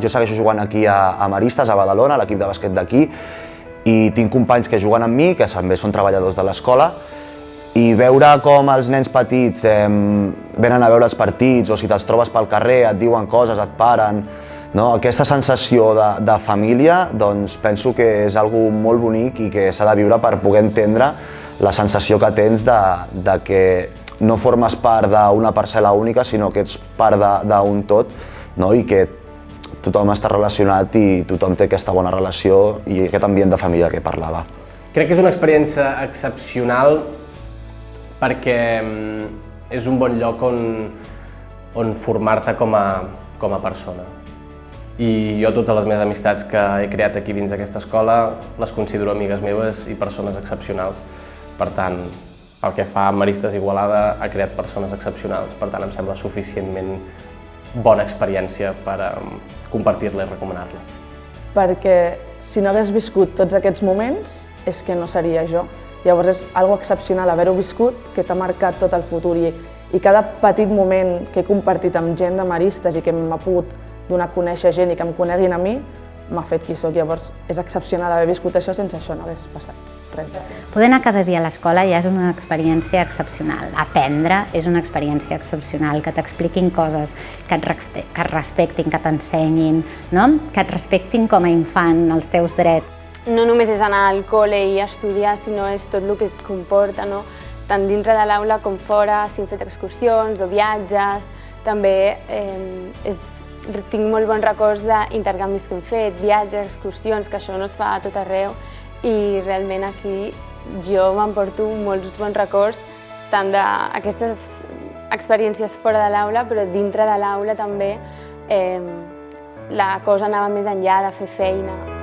jo segueixo jugant aquí a Maristes, a Badalona, a l'equip de bàsquet d'aquí, i tinc companys que juguen amb mi, que també són treballadors de l'escola, i veure com els nens petits venen a veure els partits, o si te'ls trobes pel carrer, et diuen coses, et paren, no? Aquesta sensació de família, doncs penso que és algo molt bonic i que s'ha de viure per poder entendre la sensació que tens de que no formes part d'una parcel·la única, sinó que ets part d'un tot, no? I que tothom està relacionat i tothom té aquesta bona relació i aquest ambient de família que parlava. Crec que és una experiència excepcional perquè és un bon lloc on formar-te com a persona. I jo totes les meves amistats que he creat aquí dins d'aquesta escola les considero amigues meves i persones excepcionals. Per tant, pel que fa a Maristes Igualada, ha creat persones excepcionals, per tant em sembla suficientment bona experiència per compartir-la i recomanar-la. Perquè si no hagués viscut tots aquests moments és que no seria jo. Llavors és algo excepcional haver-ho viscut que t'ha marcat tot el futur i cada petit moment que he compartit amb gent de Maristes i que m'ha pogut donar a conèixer gent i que em coneguin a mi m'ha fet qui soc. Llavors és excepcional haver viscut això, sense això no hagués passat res. Poder anar cada dia a l'escola ja és una experiència excepcional. Aprendre és una experiència excepcional, que t'expliquin coses, que et respectin, que t'ensenyin, no? Que et respectin com a infant, els teus drets. No només és anar al col·le i estudiar, sinó és tot el que et comporta, no? Tant dintre de l'aula com fora, si hem fet excursions o viatges. També tinc molt bons records d'intercanvis que hem fet, viatges, excursions, que això no es fa a tot arreu. I realment aquí jo m'emporto molts bons records, tant d'aquestes experiències fora de l'aula, però dintre de l'aula també la cosa anava més enllà de fer feina.